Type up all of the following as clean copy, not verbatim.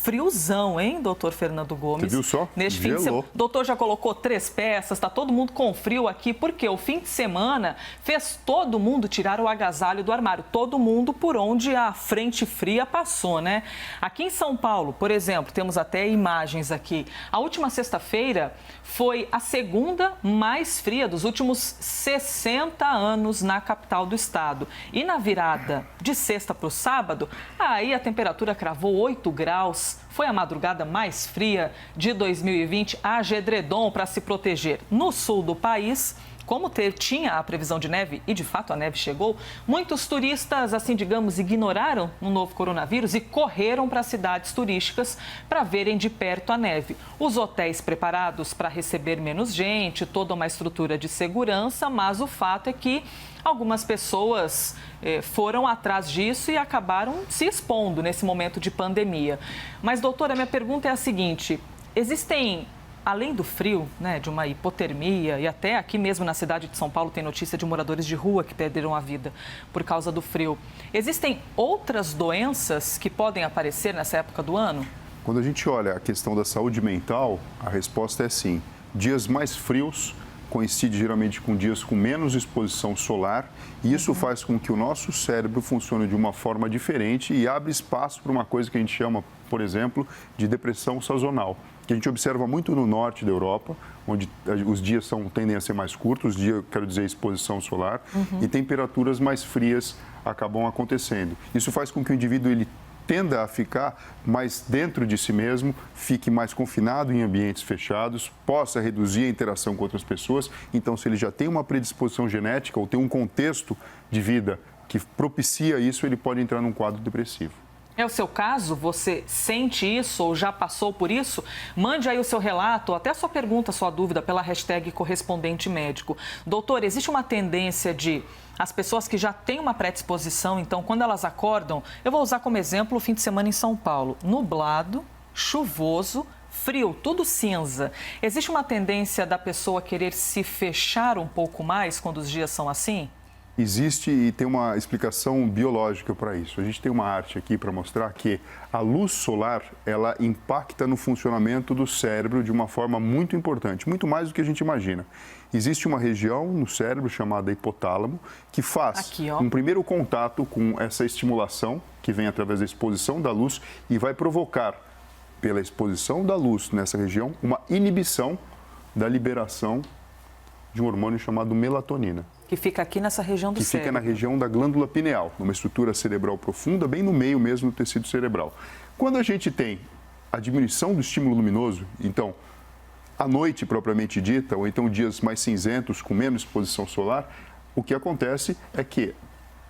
friozão, hein, doutor Fernando Gomes? Você viu só? Neste fim de semana. O doutor já colocou 3 peças, está todo mundo com frio aqui, porque o fim de semana fez todo mundo tirar o agasalho do armário. Todo mundo por onde a frente fria passou, né? Aqui em São Paulo, por exemplo, temos até imagens aqui. A última sexta-feira foi a segunda mais fria dos últimos 60 anos na capital do estado. E na virada de sexta para o sábado, aí a temperatura cravou 8 graus. Foi a madrugada mais fria de 2020. Haja edredom para se proteger. No sul do país, como tinha a previsão de neve, e de fato a neve chegou, muitos turistas, assim digamos, ignoraram o novo coronavírus e correram para cidades turísticas para verem de perto a neve. Os hotéis preparados para receber menos gente, toda uma estrutura de segurança, mas o fato é que algumas pessoas foram atrás disso e acabaram se expondo nesse momento de pandemia. Mas, doutora, minha pergunta é a seguinte: existem, além do frio, né, de uma hipotermia, e até aqui mesmo na cidade de São Paulo tem notícia de moradores de rua que perderam a vida por causa do frio, existem outras doenças que podem aparecer nessa época do ano? Quando a gente olha a questão da saúde mental, a resposta é sim. Dias mais frios coincide geralmente com dias com menos exposição solar, e isso faz com que o nosso cérebro funcione de uma forma diferente e abre espaço para uma coisa que a gente chama, por exemplo, de depressão sazonal, que a gente observa muito no norte da Europa, onde os dias tendem a ser mais curtos, quero dizer, exposição solar, e temperaturas mais frias acabam acontecendo. Isso faz com que o indivíduo ele tenda a ficar mais dentro de si mesmo, fique mais confinado em ambientes fechados, possa reduzir a interação com outras pessoas. Então, se ele já tem uma predisposição genética ou tem um contexto de vida que propicia isso, ele pode entrar num quadro depressivo. É o seu caso? Você sente isso ou já passou por isso? Mande aí o seu relato, até a sua pergunta, sua dúvida, pela hashtag correspondente médico. Doutor, existe uma tendência de as pessoas que já têm uma predisposição, então, quando elas acordam, eu vou usar como exemplo o fim de semana em São Paulo, nublado, chuvoso, frio, tudo cinza. Existe uma tendência da pessoa querer se fechar um pouco mais quando os dias são assim? Existe e tem uma explicação biológica para isso. A gente tem uma arte aqui para mostrar que a luz solar, ela impacta no funcionamento do cérebro de uma forma muito importante, muito mais do que a gente imagina. Existe uma região no cérebro chamada hipotálamo que faz um primeiro contato com essa estimulação que vem através da exposição da luz e vai provocar, pela exposição da luz nessa região, uma inibição da liberação de um hormônio chamado melatonina. Que fica aqui nessa região do cérebro. Que fica na região da glândula pineal, numa estrutura cerebral profunda, bem no meio mesmo do tecido cerebral. Quando a gente tem a diminuição do estímulo luminoso, então, à noite propriamente dita, ou então dias mais cinzentos, com menos exposição solar, o que acontece é que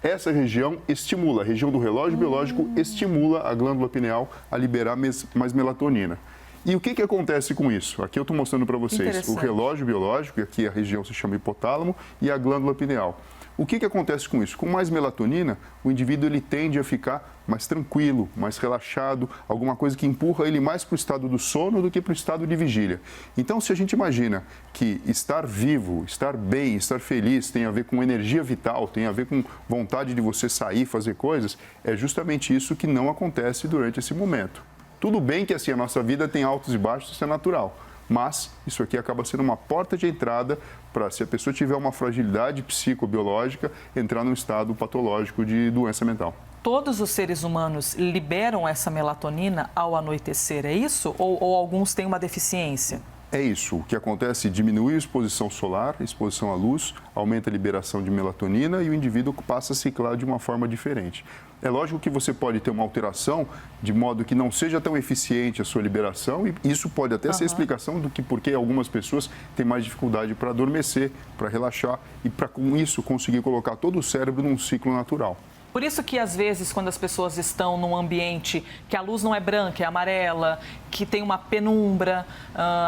essa região estimula, a região do relógio biológico estimula a glândula pineal a liberar mais melatonina. E o que acontece com isso? Aqui eu estou mostrando para vocês o relógio biológico, e aqui a região se chama hipotálamo, e a glândula pineal. O que acontece com isso? Com mais melatonina, o indivíduo ele tende a ficar mais tranquilo, mais relaxado, alguma coisa que empurra ele mais para o estado do sono do que para o estado de vigília. Então, se a gente imagina que estar vivo, estar bem, estar feliz tem a ver com energia vital, tem a ver com vontade de você sair, fazer coisas, é justamente isso que não acontece durante esse momento. Tudo bem que assim a nossa vida tem altos e baixos, isso é natural, mas isso aqui acaba sendo uma porta de entrada para, se a pessoa tiver uma fragilidade psicobiológica, entrar num estado patológico de doença mental. Todos os seres humanos liberam essa melatonina ao anoitecer, é isso? Ou alguns têm uma deficiência? É isso. O que acontece? Diminui a exposição solar, exposição à luz, aumenta a liberação de melatonina e o indivíduo passa a ciclar de uma forma diferente. É lógico que você pode ter uma alteração de modo que não seja tão eficiente a sua liberação, e isso pode até ser a explicação do que porque algumas pessoas têm mais dificuldade para adormecer, para relaxar e para com isso conseguir colocar todo o cérebro num ciclo natural. Por isso que, às vezes, quando as pessoas estão num ambiente que a luz não é branca, é amarela, que tem uma penumbra,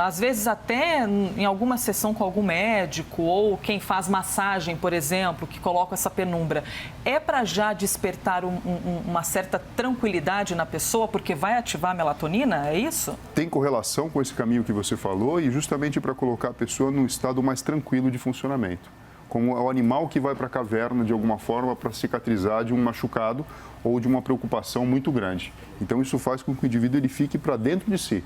às vezes até em alguma sessão com algum médico ou quem faz massagem, por exemplo, que coloca essa penumbra, é para já despertar uma certa tranquilidade na pessoa, porque vai ativar a melatonina, é isso? Tem correlação com esse caminho que você falou e justamente para colocar a pessoa num estado mais tranquilo de funcionamento. como é o animal que vai para a caverna de alguma forma para cicatrizar de um machucado ou de uma preocupação muito grande. Então, isso faz com que o indivíduo ele fique para dentro de si.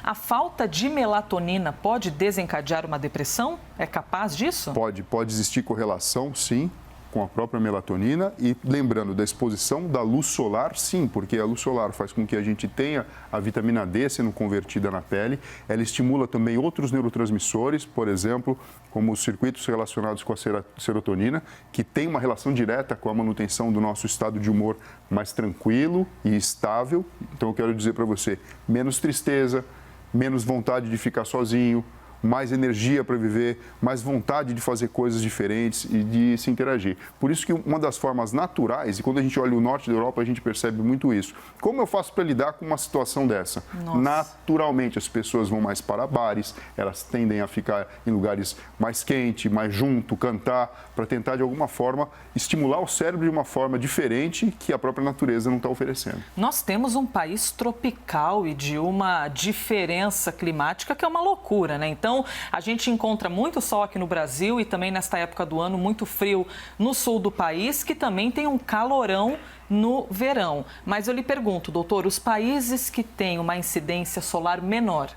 A falta de melatonina pode desencadear uma depressão? É capaz disso? Pode existir correlação, sim, com a própria melatonina e lembrando da exposição da luz solar, sim, porque a luz solar faz com que a gente tenha a vitamina D sendo convertida na pele, ela estimula também outros neurotransmissores, por exemplo, como os circuitos relacionados com a serotonina, que tem uma relação direta com a manutenção do nosso estado de humor mais tranquilo e estável. Então eu quero dizer para você, menos tristeza, menos vontade de ficar sozinho, mais energia para viver, mais vontade de fazer coisas diferentes e de se interagir. Por isso que uma das formas naturais, e quando a gente olha o norte da Europa, a gente percebe muito isso. Como eu faço para lidar com uma situação dessa? Nossa. Naturalmente, as pessoas vão mais para bares, elas tendem a ficar em lugares mais quentes, mais junto, cantar, para tentar, de alguma forma, estimular o cérebro de uma forma diferente que a própria natureza não está oferecendo. Nós temos um país tropical e de uma diferença climática que é uma loucura, né? Então, a gente encontra muito sol aqui no Brasil e também nesta época do ano muito frio no sul do país, que também tem um calorão no verão. Mas eu lhe pergunto, doutor, os países que têm uma incidência solar menor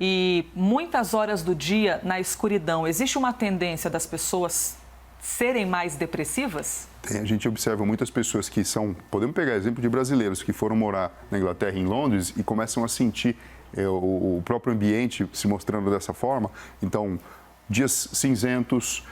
e muitas horas do dia na escuridão, existe uma tendência das pessoas serem mais depressivas? A gente observa muitas pessoas que são, podemos pegar exemplo de brasileiros que foram morar na Inglaterra, em Londres, e começam a sentir o próprio ambiente se mostrando dessa forma. Então, dias cinzentos,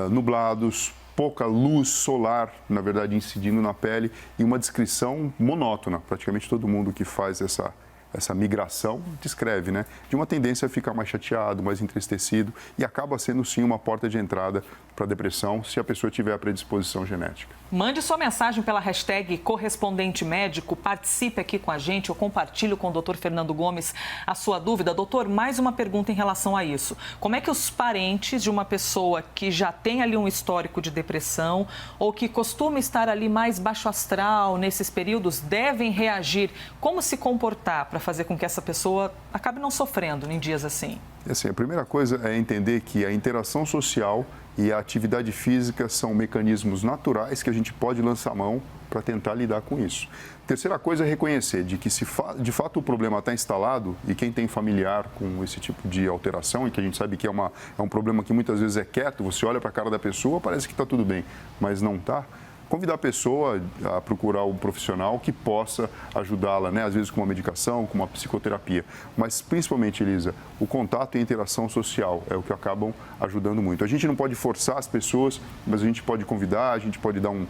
nublados, pouca luz solar, na verdade, incidindo na pele e uma descrição monótona. Praticamente todo mundo que faz essa migração descreve, né? De uma tendência a ficar mais chateado, mais entristecido e acaba sendo, sim, uma porta de entrada para a depressão se a pessoa tiver a predisposição genética. Mande sua mensagem pela hashtag correspondente médico, participe aqui com a gente, eu compartilho com o doutor Fernando Gomes a sua dúvida. Doutor, mais uma pergunta em relação a isso. Como é que os parentes de uma pessoa que já tem ali um histórico de depressão ou que costuma estar ali mais baixo astral nesses períodos devem reagir? Como se comportar para fazer com que essa pessoa acabe não sofrendo em dias assim? Assim, a primeira coisa é entender que a interação social e a atividade física são mecanismos naturais que a gente pode lançar mão para tentar lidar com isso. Terceira coisa é reconhecer de que se de fato o problema está instalado e quem tem familiar com esse tipo de alteração e que a gente sabe que é um problema que muitas vezes é quieto, você olha para a cara da pessoa, parece que está tudo bem, mas não está. Convidar a pessoa a procurar um profissional que possa ajudá-la, né? Às vezes com uma medicação, com uma psicoterapia. Mas, principalmente, Elisa, o contato e a interação social é o que acabam ajudando muito. A gente não pode forçar as pessoas, mas a gente pode convidar, a gente pode dar um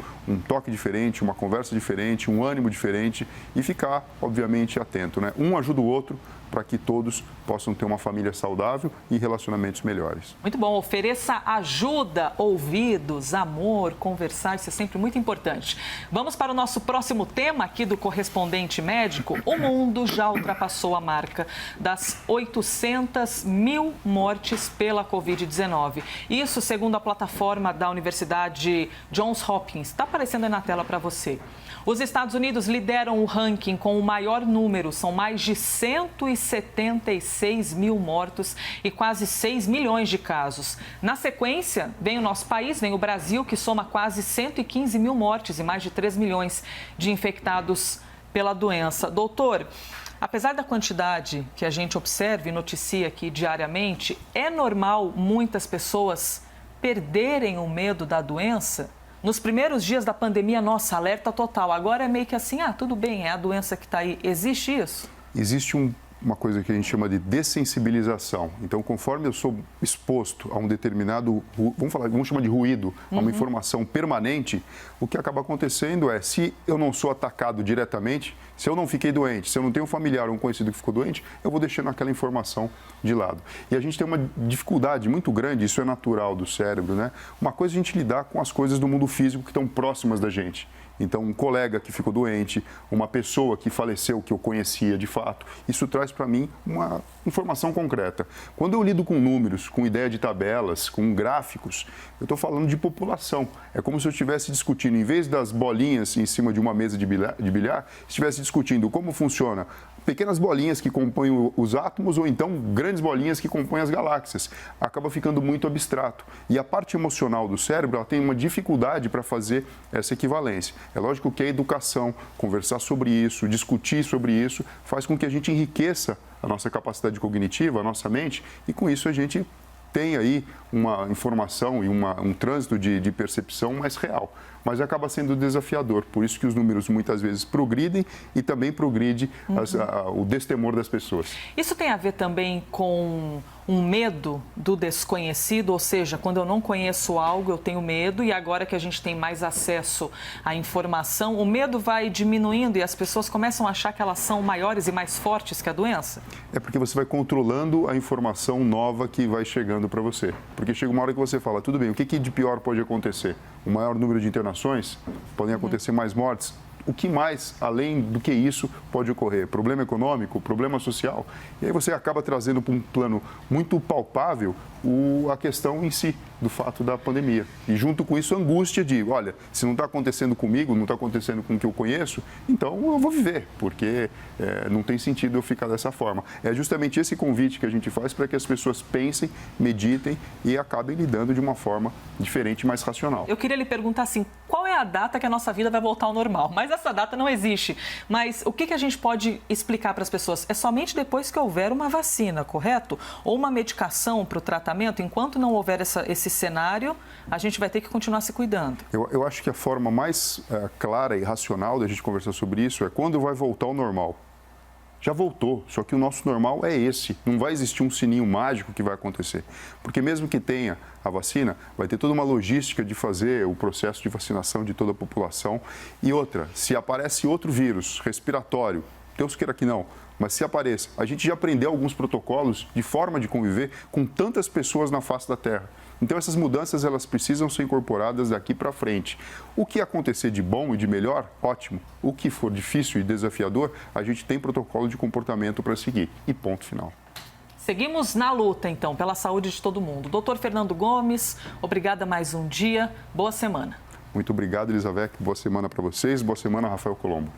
toque diferente, uma conversa diferente, um ânimo diferente e ficar, obviamente, atento, né? Um ajuda o outro para que todos possam ter uma família saudável e relacionamentos melhores. Muito bom. Ofereça ajuda, ouvidos, amor, conversar, isso é sempre muito importante. Vamos para o nosso próximo tema aqui do Correspondente Médico. O mundo já ultrapassou a marca das 800 mil mortes pela Covid-19. Isso segundo a plataforma da Universidade Johns Hopkins. Está aparecendo aí na tela para você. Os Estados Unidos lideram o ranking com o maior número, são mais de 176 mil mortos e quase 6 milhões de casos. Na sequência, vem o nosso país, vem o Brasil, que soma quase 115 mil mortes e mais de 3 milhões de infectados pela doença. Doutor, apesar da quantidade que a gente observa e noticia aqui diariamente, é normal muitas pessoas perderem o medo da doença? Nos primeiros dias da pandemia, nossa, alerta total. Agora é meio que assim, tudo bem, é a doença que está aí. Existe isso? Existe uma coisa que a gente chama de dessensibilização. Então, conforme eu sou exposto a um determinado, vamos chamar de ruído, a uma informação permanente, o que acaba acontecendo é, se eu não sou atacado diretamente, se eu não fiquei doente, se eu não tenho um familiar ou um conhecido que ficou doente, eu vou deixando aquela informação de lado. E a gente tem uma dificuldade muito grande, isso é natural do cérebro, né? Uma coisa é a gente lidar com as coisas do mundo físico que estão próximas da gente. Então, um colega que ficou doente, uma pessoa que faleceu, que eu conhecia de fato, isso traz para mim uma informação concreta. Quando eu lido com números, com ideia de tabelas, com gráficos, eu estou falando de população. É como se eu estivesse discutindo, em vez das bolinhas em cima de uma mesa de bilhar, estivesse discutindo como funciona pequenas bolinhas que compõem os átomos ou então grandes bolinhas que compõem as galáxias. Acaba ficando muito abstrato. E a parte emocional do cérebro ela tem uma dificuldade para fazer essa equivalência. É lógico que a educação, conversar sobre isso, discutir sobre isso, faz com que a gente enriqueça a nossa capacidade cognitiva, a nossa mente, e com isso a gente tem aí uma informação e um trânsito de percepção mais real. Mas acaba sendo desafiador, por isso que os números muitas vezes progridem e também progride o destemor das pessoas. Isso tem a ver também com um medo do desconhecido, ou seja, quando eu não conheço algo, eu tenho medo, e agora que a gente tem mais acesso à informação, o medo vai diminuindo e as pessoas começam a achar que elas são maiores e mais fortes que a doença? É porque você vai controlando a informação nova que vai chegando para você. Porque chega uma hora que você fala, tudo bem, o que de pior pode acontecer? O maior número de internações? Podem acontecer mais mortes? O que mais, além do que isso, pode ocorrer? Problema econômico, problema social? E aí você acaba trazendo para um plano muito palpável a questão em si, do fato da pandemia. E junto com isso, a angústia de, olha, se não está acontecendo comigo, não está acontecendo com o que eu conheço, então eu vou viver, porque não tem sentido eu ficar dessa forma. É justamente esse convite que a gente faz para que as pessoas pensem, meditem e acabem lidando de uma forma diferente, mais racional. Eu queria lhe perguntar assim, qual é a data que a nossa vida vai voltar ao normal? Mas essa data não existe. Mas o que a gente pode explicar para as pessoas? É somente depois que houver uma vacina, correto? Ou uma medicação para o tratamento? Enquanto não houver esse cenário, a gente vai ter que continuar se cuidando. Eu acho que a forma mais clara e racional da gente conversar sobre isso é quando vai voltar ao normal. Já voltou, só que o nosso normal é esse. Não vai existir um sininho mágico que vai acontecer. Porque mesmo que tenha a vacina, vai ter toda uma logística de fazer o processo de vacinação de toda a população. E outra, se aparece outro vírus respiratório, Deus queira que não, mas se apareça, a gente já aprendeu alguns protocolos de forma de conviver com tantas pessoas na face da Terra. Então essas mudanças elas precisam ser incorporadas daqui para frente. O que acontecer de bom e de melhor, ótimo. O que for difícil e desafiador, a gente tem protocolo de comportamento para seguir. E ponto final. Seguimos na luta, então, pela saúde de todo mundo. Dr. Fernando Gomes, obrigada mais um dia. Boa semana. Muito obrigado, Elizabeth. Boa semana para vocês. Boa semana, Rafael Colombo.